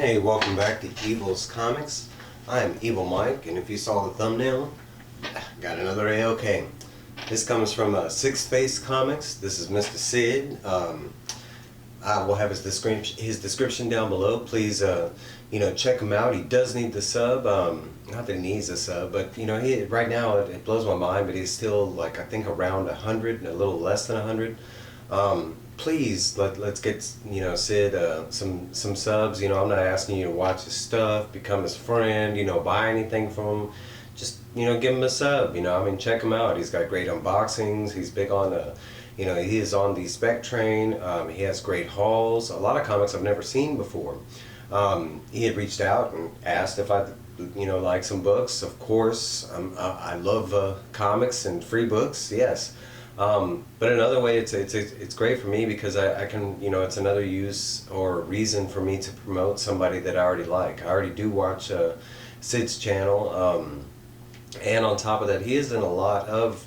Hey, welcome back to Evil's Comics. I'm Evil Mike, and if you saw the thumbnail, got another AOK. This comes from Sixth Face Comics. This is Mr. Sid. I will have his description down below. Please, check him out. He does need the sub. Not that he needs a sub, but right now it blows my mind. But he's still I think around 100, a little less than 100. Please let's get Sid some subs. I'm not asking you to watch his stuff, become his friend, buy anything from him. Just give him a sub. Check him out. He's got great unboxings. He's big on he is on the spec train. He has great hauls. A lot of comics I've never seen before. He had reached out and asked if I like some books. Of course, I love comics and free books. Yes. But another way, it's great for me because I can, it's another use or reason for me to promote somebody that I already like. I already do watch Sid's channel, and on top of that, he is in a lot of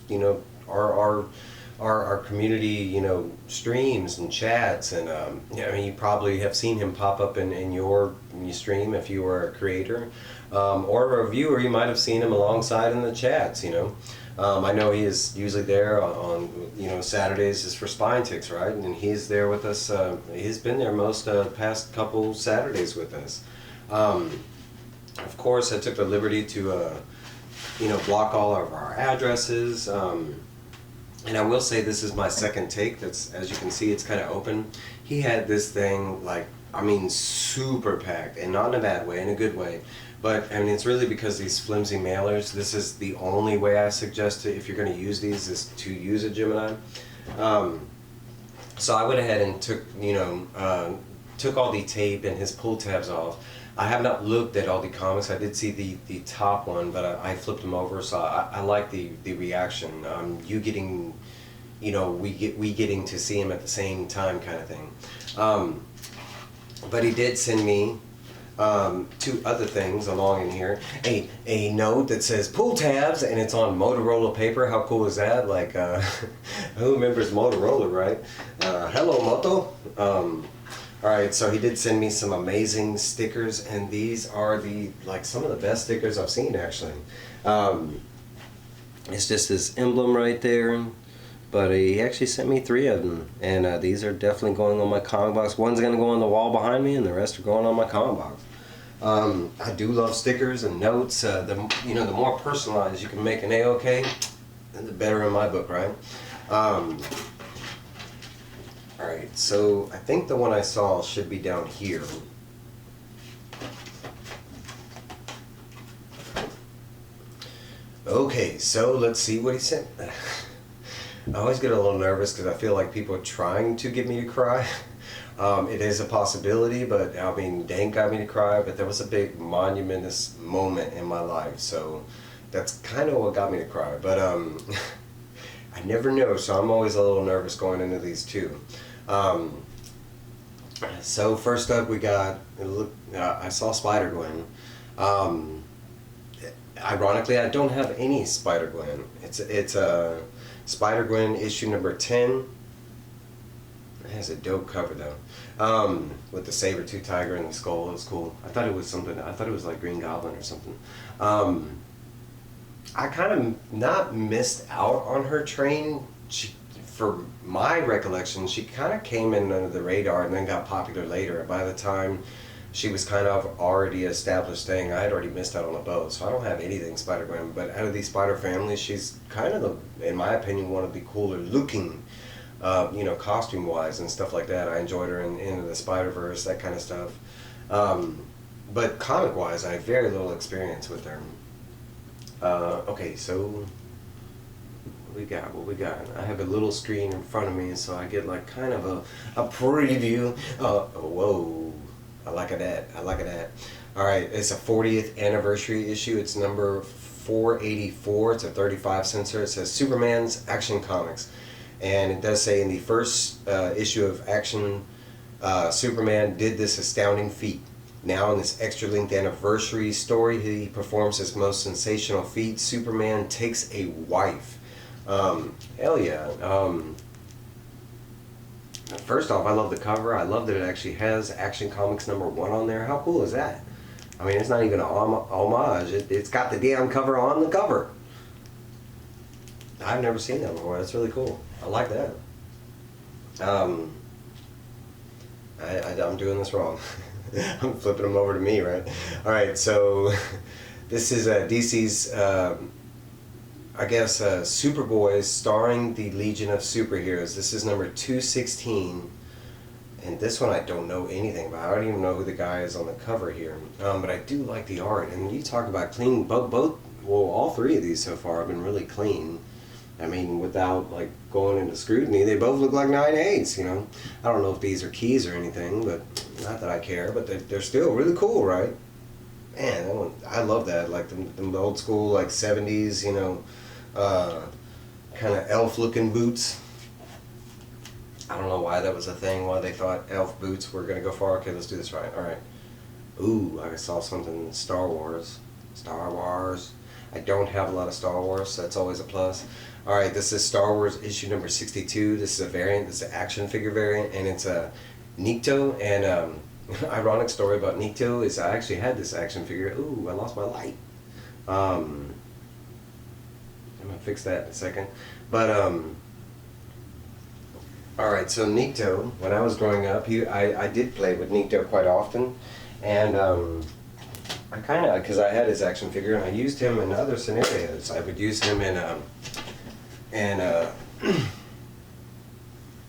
our community streams and chats, and you probably have seen him pop up in your stream if you are a creator or a viewer. You might have seen him alongside in the chats. I know he is usually there on Saturdays is for Spine Ticks, right? And he's there with us. He's been there most past couple Saturdays with us. Of course, I took the liberty to block all of our addresses. And I will say this is my second take. That's, as you can see, it's kind of open. He had this thing super packed, and not in a bad way, in a good way. But it's really because these flimsy mailers. This is the only way I suggest if you're going to use these is to use a Gemini. So I went ahead and took all the tape and his pull tabs off. I have not looked at all the comics. I did see the top one, but I flipped them over, so I like the reaction. You getting, we getting to see him at the same time, kind of thing. But he did send me two other things along in here. A note that says pull tabs, and it's on Motorola paper. How cool is that? Who remembers Motorola, right? Hello, Moto. Alright, so he did send me some amazing stickers, and these are some of the best stickers I've seen, actually. It's just this emblem right there, but he actually sent me 3 of them, and these are definitely going on my comic box. One's going to go on the wall behind me, and the rest are going on my comic box. I do love stickers and notes. The more personalized you can make an AOK, the better in my book, right? Alright, so I think the one I saw should be down here. Okay, so let's see what he sent. I always get a little nervous because I feel like people are trying to get me to cry. It is a possibility, but Dank got me to cry, but there was a big monumentous moment in my life, so that's kind of what got me to cry. But I never know, so I'm always a little nervous going into these too. So first up we got, I saw Spider-Gwen. Ironically, I don't have any Spider-Gwen. It's a Spider-Gwen issue number 10. It has a dope cover though, with the saber-tooth tiger and the skull. It was cool. I thought it was something. I thought it was like Green Goblin or something. I kind of not missed out on her train. For my recollection, she kind of came in under the radar and then got popular later. By the time she was kind of already established thing, I had already missed out on a boat. So I don't have anything Spider-Gwen, but out of the Spider family, she's kind of, in my opinion, one of the cooler looking, costume wise and stuff like that. I enjoyed her in Into the Spider-Verse, that kind of stuff. But comic wise, I have very little experience with her. Okay, so what we got? I have a little screen in front of me, so I get kind of a preview. Whoa, I like that. All right, it's a 40th anniversary issue. It's number 484. It's a 35 censor. It says Superman's Action Comics, and it does say in the first issue of Action, Superman did this astounding feat. Now in this extra-length anniversary story, he performs his most sensational feat. Superman takes a wife. Hell yeah. First off, I love the cover. I love that it actually has Action Comics #1 on there. How cool is that? I mean, it's not even an homage. It's got the damn cover on the cover. I've never seen that before. That's really cool. I like that. I'm doing this wrong. I'm flipping them over to me, right? All right, so this is DC's, I guess, Superboy starring the Legion of Superheroes. This is number 216. And this one I don't know anything about. I don't even know who the guy is on the cover here. But I do like the art. And you talk about clean, well, all three of these so far have been really clean. I mean, without like going into scrutiny, they both look like 9/8, you know. I don't know if these are keys or anything, but not that I care, but they're still really cool, right? Man, that one, I love that, like the old school, like 70s, you know, kind of elf-looking boots. I don't know why that was a thing, why they thought elf boots were going to go far. Okay, let's do this right. All right. Ooh, I saw something Star Wars. Star Wars. I don't have a lot of Star Wars, so that's always a plus. All right, this is Star Wars issue number 62. This is a variant. This is an action figure variant, and it's a Nikto. And ironic story about Nikto is I actually had this action figure. Ooh, I lost my light. I'm gonna fix that in a second. But all right, so Nikto. When I was growing up, I did play with Nikto quite often, and I kind of, because I had his action figure and I used him in other scenarios. I would use him in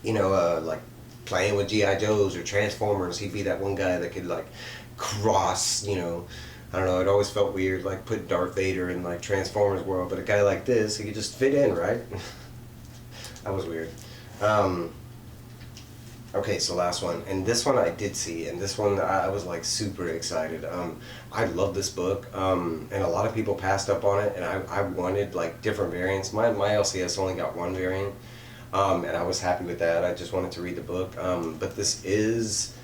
you know, like playing with G.I. Joes or Transformers. He'd be that one guy that could like cross, you know, I don't know, it always felt weird, like put Darth Vader in like Transformers world, but a guy like this, he could just fit in, right? That was weird. Okay, so last one, and this one I did see, and this one I was like super excited. I love this book, and a lot of people passed up on it, and I wanted like different variants. My LCS only got one variant, and I was happy with that. I just wanted to read the book, but this is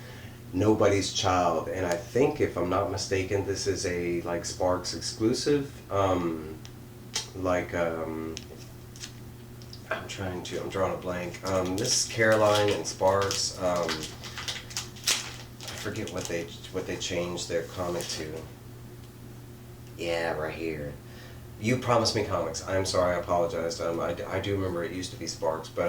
Nobody's Child, and I think, if I'm not mistaken, this is a like Sparks exclusive, I'm drawing a blank. This is Caroline and Sparks. I forget what they changed their comic to. Yeah, right here. You Promised Me Comics. I'm sorry, I apologize. I do remember it used to be Sparks, but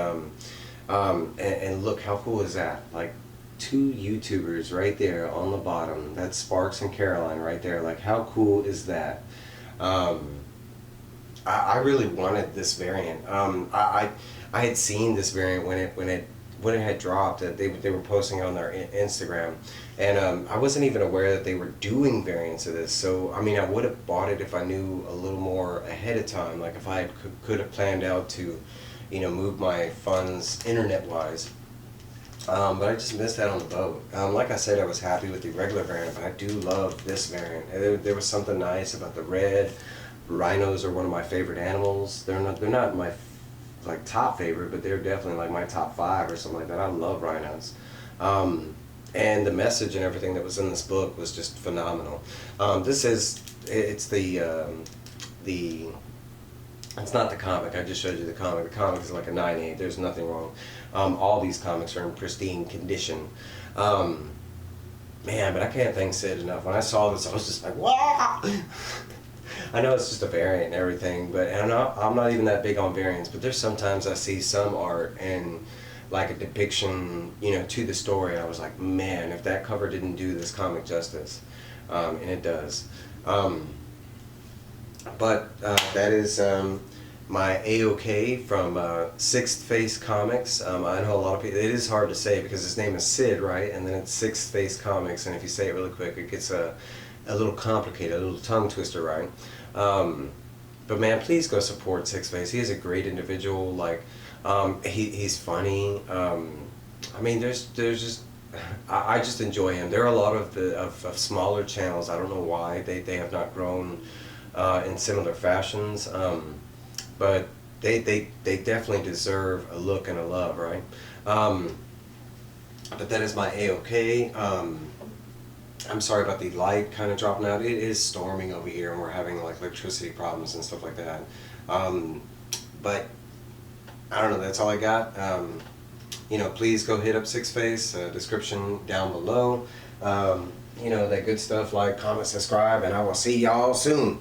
and look, how cool is that? Like, two YouTubers right there on the bottom. That's Sparks and Caroline right there. Like, how cool is that? I really wanted this variant. I had seen this variant when it had dropped. That they were posting on their Instagram, and I wasn't even aware that they were doing variants of this. So I mean, I would have bought it if I knew a little more ahead of time. Like if I could have planned out to, you know, move my funds internet wise. But I just missed out on the boat. Like I said, I was happy with the regular variant, but I do love this variant. There was something nice about the red. Rhinos are one of my favorite animals. They're not my like top favorite, but they're definitely like my top 5 or something like that. I love rhinos. And the message and everything that was in this book was just phenomenal. It's not the comic. I just showed you the comic. The comic is like a 9/8. There's nothing wrong. All these comics are in pristine condition. Man, but I can't thank Sid enough. When I saw this, I was just like, wow! I know it's just a variant and everything, but I'm not even that big on variants, but there's sometimes I see some art and like a depiction, you know, to the story. I was like, man, if that cover didn't do this comic justice, and it does. But that is my A-OK from Sixth Face Comics. I know a lot of people, it is hard to say because his name is Sid, right? And then it's Sixth Face Comics, and if you say it really quick, it gets a little complicated, a little tongue twister, right? But man, please go support Six Face. He is a great individual. Like, he's funny. I mean, there's just, I just enjoy him. There are a lot of smaller channels. I don't know why they have not grown in similar fashions, but they definitely deserve a look and a love, right? But that is my A-OK. I'm sorry about the light kind of dropping out. It is storming over here and we're having like electricity problems and stuff like that. But I don't know, that's all I got. you know, please go hit up Six Face, description down below. You know, that good stuff, like, comment, subscribe, and I will see y'all soon.